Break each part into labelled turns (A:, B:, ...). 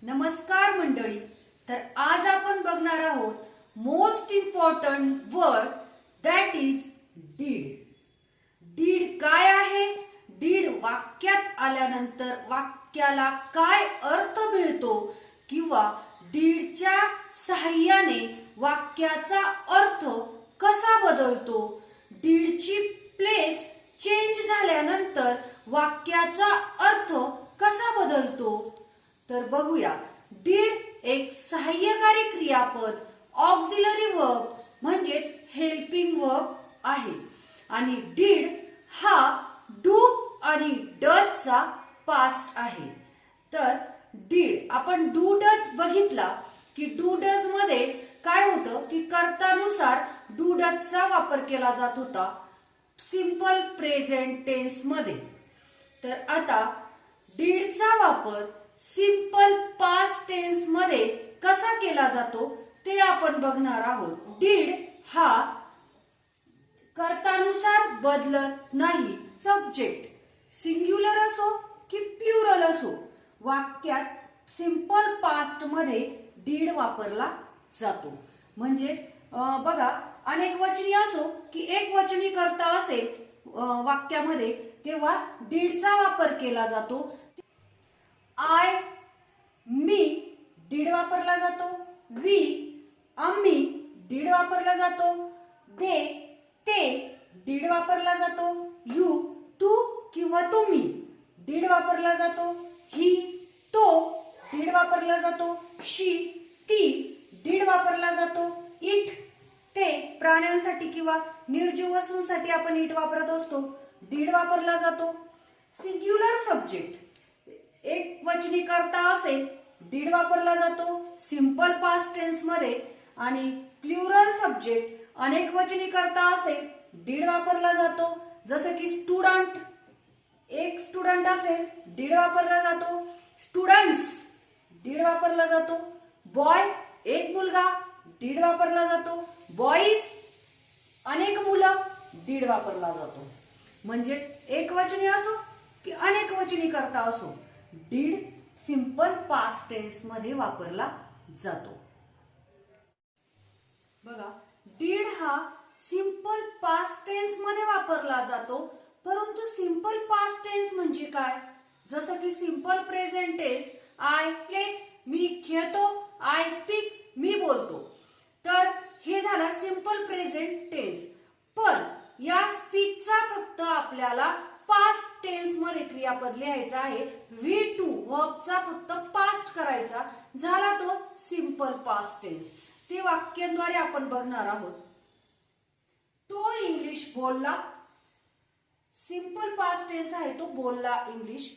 A: नमस्कार मंडळी. तर आज आपण बघणार आहोत most important word that is did. Did काय आहे? डीड वाक्यात आल्यानंतर वाक्याला काय अर्थ मिळतो किंवा डीडच्या सहाय्याने वाक्याचा अर्थ कसा बदलतो? डीडची प्लेस चेंज झाल्यानंतर वाक्याचा अर्थ कसा बदलतो? तर बघूया. डीड एक सहाय्यकारी क्रियापद, ऑक्झिलरी वर्ब म्हणजेच हेल्पिंग वर्ब आहे आणि डीड हा डू आणि डजचा पास्ट आहे. तर डीड आपण डू डज बघितला की डू डज मध्ये काय होतं की कर्तानुसार डू डजचा वापर केला जात होता सिंपल प्रेझेंट टेन्स मध्ये. तर आता डीडचा वापर सिंपल पास्ट टेन्स मध्ये कसा केला जातो ते आपण बघणार आहोत. डीड हा कर्तानुसार बदलत नाही. सब्जेक्ट सिंग्युलर असो की प्लुरल असो, वाक्यात सिंपल पास्ट मध्ये डीड वापरला जातो. म्हणजे बघा, अनेक वचनी असो की एक वचनी कर्ता असेल वाक्यामध्ये तेव्हा डीडचा वापर केला जातो. आय, मी डीड वापरला जातो. वी, आम्ही डीड वापरला जातो. दे, ते डीड वापरला जातो. यू, तू किंवा तुम्ही डीड वापरला जातो. ही, तो डीड वापरला जातो. शी, ती डीड वापरला जातो. इट, ते प्राण्यांसाठी किंवा निर्जीव वस्तूंसाठी आपण इट वापरत असतो, डीड वापरला जातो. सिंग्युलर सब्जेक्ट एक वचनी कर्ता असेल डीड वापरला जातो सिंपल पास्ट टेन्स मध्ये आणि प्लुरल सब्जेक्ट अनेक वचनी कर्ता असेल डीड वापरला जातो. जसं की स्टुडंट, एक स्टुडंट असेल डीड वापरला जातो. स्टुडंट्स डीड वापरला जातो. बॉय एक मुलगा डीड वापरला जातो. बॉईज अनेक मुलं डीड वापरला जातो. म्हणजे एक वचनी असो की अनेक वचनी कर्ता असो डीड सिंपल पास्ट टेन्स मध्ये वापरला जातो. बघा, डीड हा सिंपल पास्ट टेन्स मध्ये वापरला जातो. परंतु सिंपल पास्ट टेन्स म्हणजे काय? जसं की simple present tense I play, मी खेळतो. आय स्पीक, मी बोलतो. तर हे झालं सिंपल प्रेझेंट टेन्स. पण या स्पीकचा फक्त आपल्याला पास्ट टेन्स मध्ये क्रियापद लिहायचा आहे. वी टू वर्बचा फक्त पास्ट करायचा, झाला तो सिंपल पास्ट टेन्स. ते वाक्यांद्वारे आपण बघणार आहोत. तो इंग्लिश बोलला, सिंपल पास्ट टेन्स आहे, तो बोलला इंग्लिश.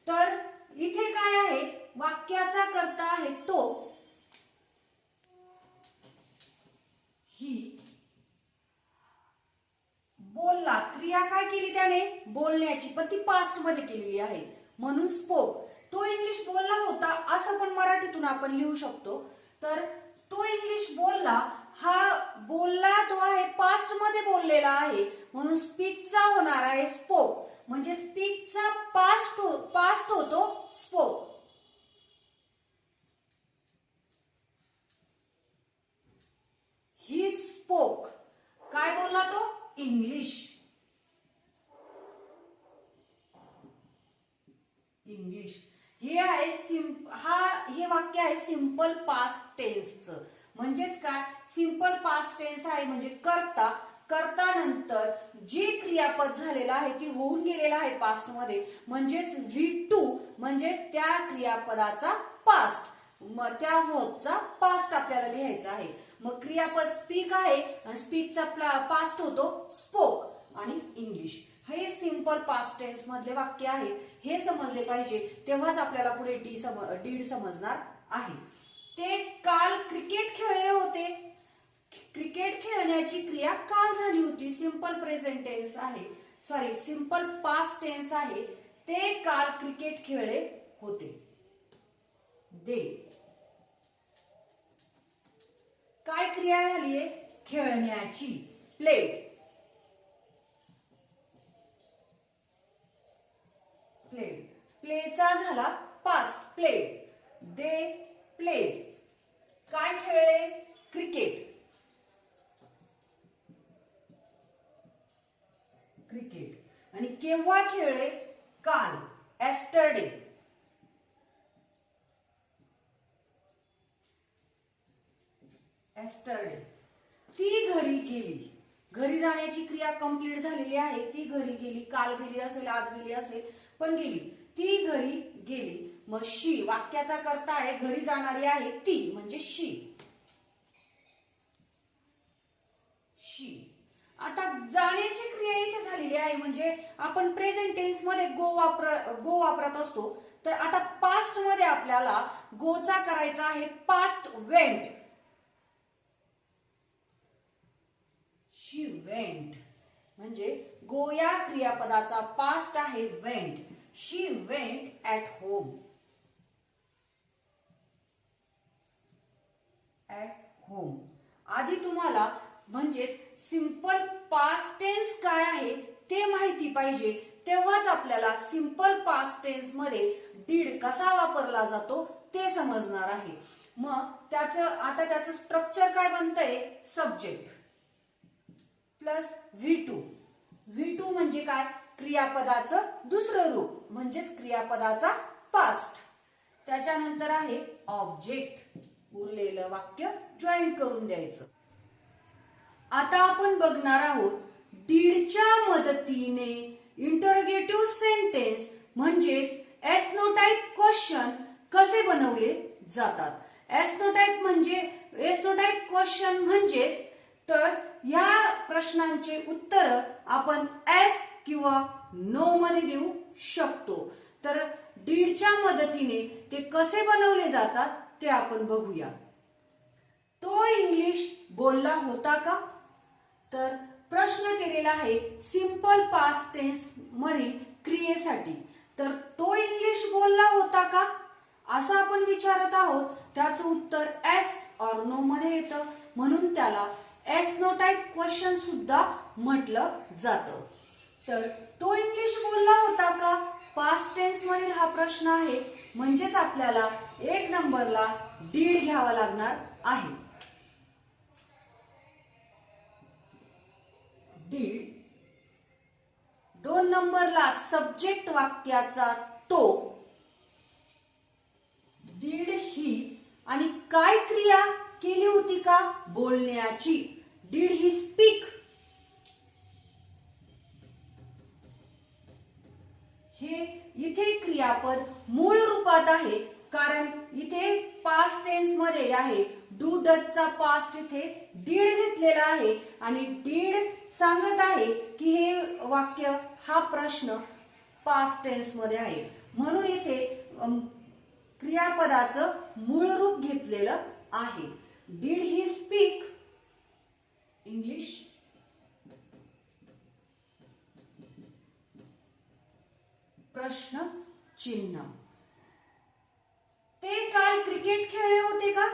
A: तर इथे काय आहे? वाक्याचा कर्ता आहे तो, ही बोलला, क्रिया काय केली त्याने? बोलण्याची, पण ती पास्ट मध्ये केलेली आहे म्हणून स्पोक. तो इंग्लिश बोलला होता असं पण मराठीतून आपण लिहू शकतो. तर तो इंग्लिश बोलला, हा बोलला तो आहे पास्ट मध्ये बोललेला आहे म्हणून स्पीकचा होणार आहे स्पोक. म्हणजे स्पीकचा पास्ट होतो स्पोक. ही स्पोक, काय बोलला तो? इंग्लिश. इंग्लिश हे आहे हे वाक्य आहे सिंपल पास्ट टेन्सचं. म्हणजेच काय? सिंपल पास्ट टेन्स आहे म्हणजे कर्ता, कर्तानंतर जे क्रियापद झालेलं आहे ते होऊन गेलेलं आहे पास्ट मध्ये, म्हणजेच वी टू म्हणजे त्या क्रियापदाचा पास्ट, मग त्या वर्बचा पास्ट आपल्याला लिहायचा आहे. मग क्रियापद स्पीक आहे आणि स्पीकचा पास्ट होतो स्पोक आणि इंग्लिश. हे सिंपल पास्ट टेन्स मधले वाक्य आहेत. हे समजले पाहिजे, तेव्हाच आपल्याला पुढे डीड समजणार आहे. ते काल क्रिकेट खेळले होते. क्रिकेट खेळण्याची क्रिया काल झाली होती. सिंपल प्रेझेंट टेन्स आहे, सॉरी सिंपल पास्ट टेन्स आहे. ते काल क्रिकेट खेळले होते. दे काय क्रिया झालीये? खेळण्याची, प्ले. प्ले, प्लेचा झाला पास्ट प्ले. दे केव्हा खेळले? काल, एस्टरडे. एस्टरडे. ती घरी गेली. घरी जाण्याची क्रिया कंप्लीट झालेली आहे. ती घरी गेली. काल गेली असेल, आज गेली असेल, पण गेली. ती घरी गेली. मग शी वाक्याचा कर्ता आहे, घरी जाणारी आहे ती, म्हणजे शी. शी. आता जाण्याची क्रिया इथे झालेली आहे, म्हणजे आपण प्रेझेंट टेन्स मध्ये गो वापरत असतो. तर आता पास्ट मध्ये आपल्याला गोचा करायचा आहे पास्ट वेंट. शी वेंट. म्हणजे गो या क्रियापदाचा पास्ट आहे went. She went at home. At home. आधी तुम्हाला म्हणजेच सिंपल पास्ट टेन्स काय आहे ते माहिती पाहिजे, तेव्हाच आपल्याला सिंपल पास्ट टेन्स मध्ये डीड कसा वापरला जातो ते समजणार आहे. मग त्याचं स्ट्रक्चर काय बनतंय? Subject plus V2. V2 म्हणजे काय? क्रियापदाचं दुसरं रूप, म्हणजेच क्रियापदाचा पास्ट. त्याच्यानंतर आहे ऑब्जेक्ट. उरलेलं वाक्य जॉईन करून द्यायचं. आता आपण बघणार आहोत डीडच्या मदतीने इंटरोगेटिव्ह सेंटेन्स म्हणजेच एस्नोटाइप क्वेश्चन कसे बनवले जातात. एस्नोटाइप क्वेश्चन म्हणजेच तर या प्रश्नांचे उत्तर आपण एस किंवा नो मध्ये देऊ शकतो. तर डीडच्या मदतीने ते कसे बनवले जातात ते आपण बघूया. तो इंग्लिश बोलला होता का? तर प्रश्न केलेला आहे सिंपल पास्ट टेन्स मधील क्रियेसाठी. तर तो इंग्लिश बोलला होता का असं आपण विचारत आहोत. त्याचं उत्तर एस और नो मध्ये येतं, म्हणून त्याला एस्नोटाइप क्वेश्चन सुद्धा म्हटलं जातं. तर तो इंग्लिश बोलला होता का पास्ट टेन्स मधील हा प्रश्न आहे, म्हणजेच आपल्याला 1 नंबरला डीड घ्यावा लागणार आहे. डीड. 2 नंबरला सब्जेक्ट वाक्याचा तो. डीड ही आणि काय क्रिया केली होती का? बोलण्याची. Did he speak. हे इथे क्रियापद मूळ रूपात आहे, कारण इथे पास्ट टेन्स मध्ये आहे. डू डजचा पास्ट इथे डीड घेतलेला आहे आणि डीड सांगत आहे की हे वाक्य हा प्रश्न पास्ट टेन्स मध्ये आहे, म्हणून इथे क्रियापदाचं मूळ रूप घेतलेलं आहे. Did he speak English. प्रश्न चिन्ह. ते काल क्रिकेट खेळले होते का?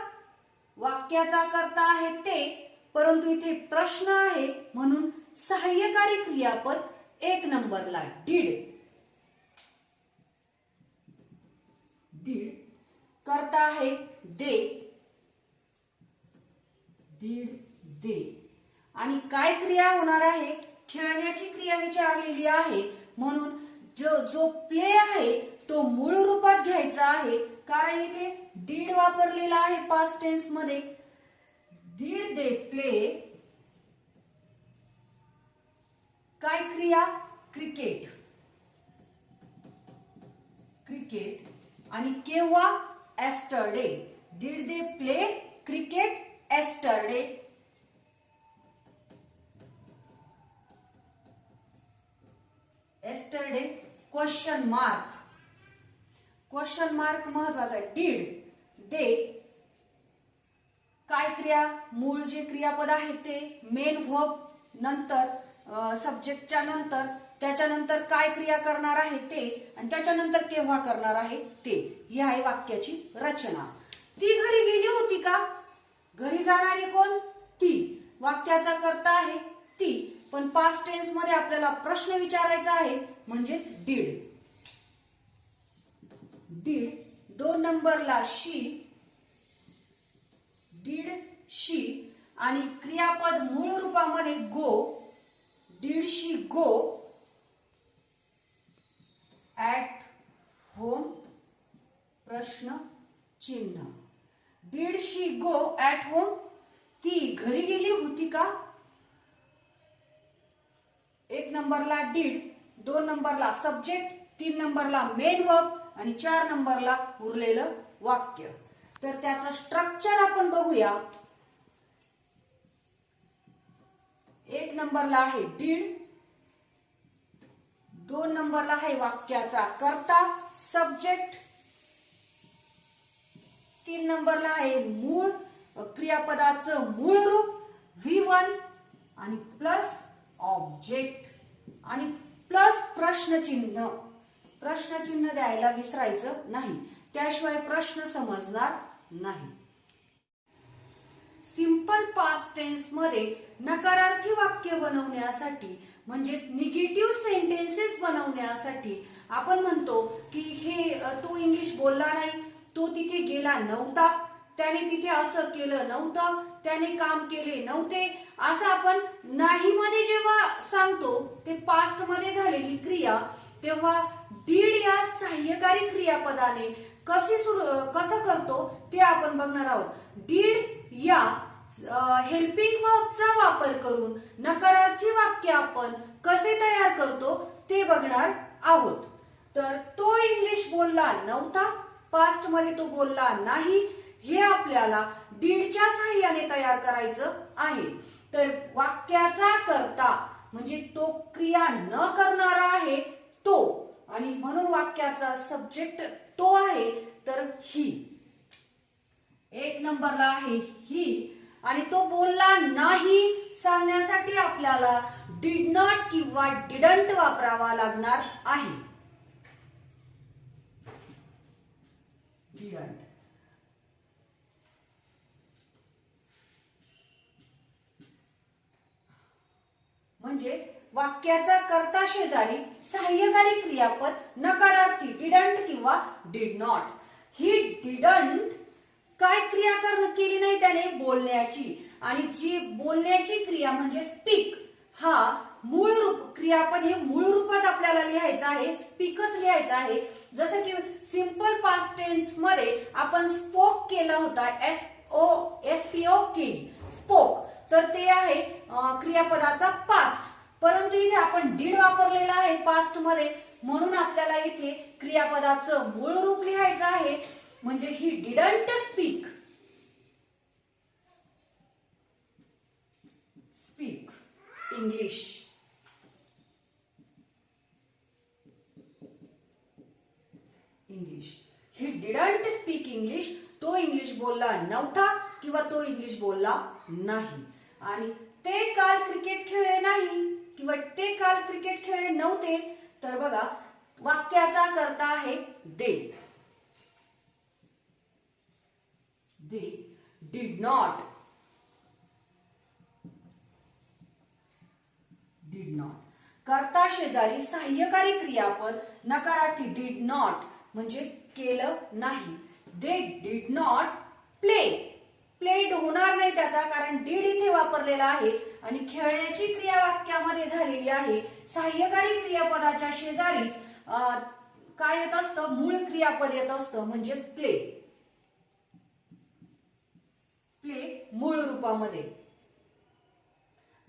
A: वाक्याचा कर्ता आहे ते, परंतु इथे प्रश्न आहे म्हणून सहाय्यकारी क्रियापद 1 नंबरला डीड. डीड. कर्ता आहे दे. Did they. आणि काय क्रिया होणार आहे? खेळण्याची क्रिया विचारलेली आहे, म्हणून जो प्ले आहे तो मूळ रूपात घ्यायचा आहे, कारण इथे डीड वापरलेला आहे पास्ट टेन्स मध्ये. Did they play. काय क्रिया? क्रिकेट. क्रिकेट. आणि केव्हा? Yesterday. Did they play cricket yesterday. Yesterday. Question mark. Question mark महत्वाचा आहे. डीड दे काय क्रिया? मूळ जे क्रियापद आहे ते मेन व्हर्ब नंतर सब्जेक्टच्या नंतर, त्याच्यानंतर काय क्रिया करणार आहे ते, आणि त्याच्यानंतर केव्हा करणार आहे ते. ही आहे वाक्याची रचना. ती घरी गेली होती का? घरी जाणारी कोण? ती. वाक्याचा कर्ता आहे ती, पण पास्ट टेन्स मध्ये आपल्याला प्रश्न विचारायचा आहे, म्हणजेच डीड. डीड. 2 नंबरला शी. Did she. आणि क्रियापद मूळ रूपामध्ये go. Did she go. At home प्रश्न चिन्ह. Did she go at home? ती घरी गेली होती का? 1 नंबरला डिड, 2 नंबरला सब्जेक्ट, 3 नंबरला मेन वर्ब आणि 4 नंबरला उरलेलं वाक्य. तर त्याचं स्ट्रक्चर आपण बघूया. 1 नंबरला आहे डिड, 2 नंबरला आहे वाक्याचा कर्ता सब्जेक्ट, 3 नंबरला आहे मूळ क्रियापदाचं मूळ रूप V1 आणि प्लस ऑब्जेक्ट आणि प्लस प्रश्नचिन्ह. प्रश्नचिन्ह द्यायला विसरायचं नाही, त्याशिवाय प्रश्न समजणार नाही. सिंपल पास्ट टेन्स मध्ये नकारार्थी वाक्य बनवण्यासाठी म्हणजेच निगेटिव्ह सेंटेन्सेस बनवण्यासाठी आपण म्हणतो की हे तो इंग्लिश बोलला नाही, तो तिथे गेला नव्हता, त्याने तिथे असं केलं नव्हतं, त्याने काम केले नव्हते, असं आपण नाही मध्ये जेव्हा सांगतो ते पास्ट मध्ये झालेली क्रिया, तेव्हा डीड या सहाय्यकारी क्रियापदाने कसं करतो ते आपण बघणार आहोत. डीड या हेल्पिंग वर्बचा वापर करून नकारार्थी वाक्य आपण कसे तयार करतो ते बघणार आहोत. तर तो इंग्लिश बोलला नव्हता, पास्ट मध्ये तो बोलला नाही, हे आपल्याला डीडच्या सहाय्याने तयार करायचं आहे. तर वाक्याचा कर्ता म्हणजे तो क्रिया न करणारा आहे तो, आणि म्हणून वाक्याचा सब्जेक्ट तो आहे, तर ही. 1 नंबरला आहे ही, आणि तो बोलला नाही सांगण्यासाठी आपल्याला डिड नॉट किंवा डिडंट वापरावा लागणार आहे. डिडंट. म्हणजे वाक्याचा कर्ता शेजारी सहाय्यकारी क्रियापद नकारार्थी डिडंट किंवा डिड नॉट. ही डिडंट काय क्रिया केली नाही त्याने? बोलण्याची. आणि जी बोलण्याची क्रिया म्हणजे स्पीक, हा मूळ रूप क्रियापद हे मूळ रूपात आपल्याला लिहायचं आहे, स्पीकच लिहायचं आहे. जसं की सिंपल पास्ट टेन्स मध्ये आपण स्पोक केला होता, SPOK स्पोक, तर ते आहे क्रियापदाचा पास्ट. परंतु इथे आपण डीड वापरलेला आहे पास्ट मध्ये, म्हणून आपल्याला इथे क्रियापदाचं मूळ रूप लिहायचं आहे. म्हणजे he didn't speak English. He didn't speak English. तो इंग्लिश बोलला नव्हता किंवा तो इंग्लिश बोलला नाही. आणि ते काल क्रिकेट खेळले नाही किंवा ते काल क्रिकेट खेळले नव्हते, तर बघा वाक्याचा कर्ता आहे दे. They did not. कर्ता शेजारी सहाय्यकारी क्रियापद नकारार्थी डिड नॉट म्हणजे केलं नाही. They did not play. Played होणार नाही त्याचा, कारण डिड इथे वापरलेला आहे आणि खेळण्याची क्रिया वाक्यामध्ये झालेली आहे. सहाय्यकारी क्रियापदाच्या शेजारीच काय येत असतं? मूळ क्रियापद येत असतं, म्हणजेच प्ले. मूळ रूपामध्ये.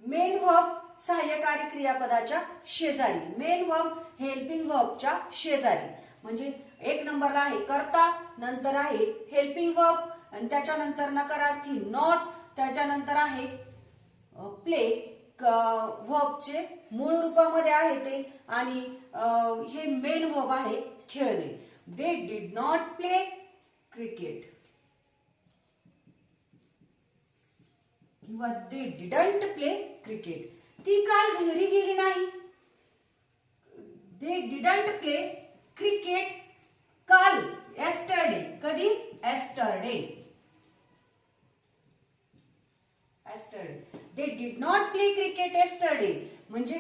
A: मेन वर्ब सहाय्यकारी क्रियापदाच्या शेजारी, मेन वर्ब हेल्पिंग वर्बच्या शेजारी. म्हणजे 1 नंबरला आहे कर्ता, नंतर आहे हेल्पिंग वर्ब, आणि त्याच्यानंतर नकारार्थी नॉट, त्याच्यानंतर आहे प्ले वर्बचे मूळ रूपामध्ये आहे ते, आणि हे मेन वर्ब आहे खेळणे. They did not play cricket किंवा दे डिडंट प्ले क्रिकेट. ती काल घरी गेली नाही. दे डिडंट प्ले क्रिकेट काल, एस्टरडे. कधी? Yesterday. They did not play cricket yesterday म्हणजे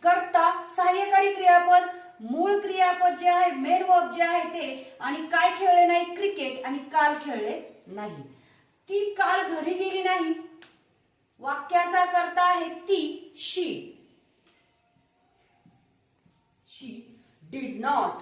A: कर्ता सहाय्यकारी क्रियापद, मूळ क्रियापद जे आहे मेन वर्ब जे आहे ते, आणि काय खेळले नाही? क्रिकेट, आणि काल खेळले नाही. ती काल घरी गेली नाही. वाक्याचा कर्ता आहे ती, शी. शी डिड नॉट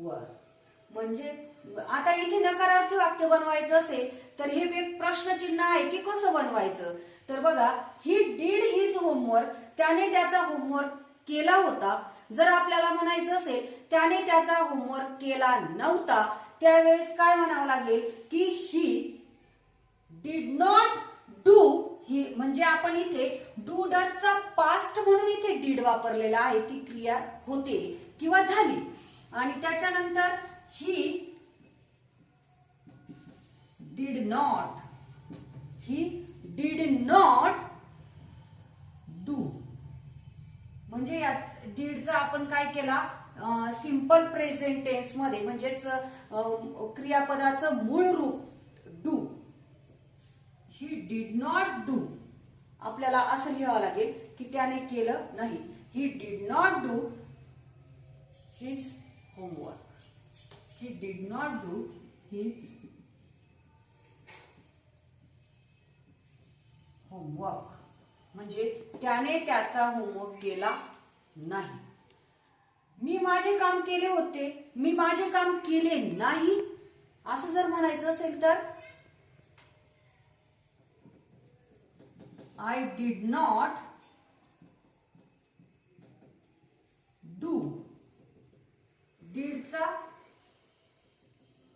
A: वर. म्हणजे आता इथे नकारार्थी वाक्य बनवायचं असेल तर हे एक प्रश्नचिन्ह आहे की कसं बनवायचं. तर बघा, ही डीड हिज होमवर्क, त्याने त्याचा होमवर्क केला होता. जर आपल्याला म्हणायचं असेल त्याने त्याचा होमवर्क केला नव्हता, त्यावेळेस काय म्हणावं लागेल की ही डिड नॉट डू. ही म्हणजे आपण इथे डू डजचा पास्ट म्हणून इथे डीड वापरलेला आहे, ती क्रिया होते किंवा झाली. आणि त्याच्यानंतर he did not, he did not do. म्हणजे या डीडचा आपण काय केला, सिंपल प्रेझेंट टेन्स मध्ये म्हणजेच क्रियापदाचं मूळ रूप do. He did not do. आपल्याला असं लिहावं लागेल की त्याने केलं नाही. He did not do his homework. He did not do his homework. म्हणजे त्याने त्याचा होमवर्क केला नाही. मी माझे काम केले होते, मी माझे काम केले नाही असं जर म्हणायचं असेल तर I did not do. didचा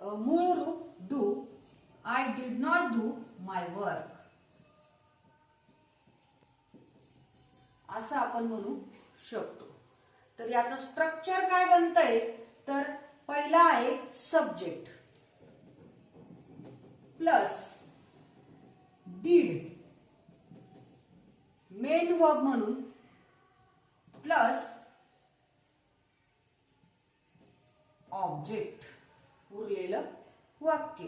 A: मूळ रूप do. I did not do my work. असं आपण म्हणू शकतो. तर याचं स्ट्रक्चर काय बनतंय, तर पहिला आहे subject plus did main verb म्हणून प्लस ऑब्जेक्ट, उरलेलं वाक्य.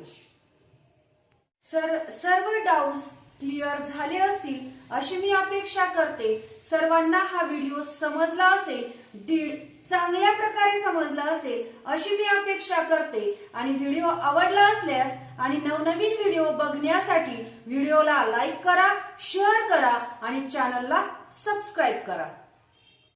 A: सर्व डाउट्स क्लिअर झाले असतील अशी मी अपेक्षा करते. सर्वांना हा व्हिडिओ समजला असेल, डीड चांगल्या प्रकारे समजला असेल अशी मी अपेक्षा करते. आणि व्हिडिओ आवडला असल्यास आणि नवनवीन व्हिडिओ बघण्यासाठी व्हिडिओला लाईक करा, शेअर करा आणि चॅनलला सबस्क्राईब करा.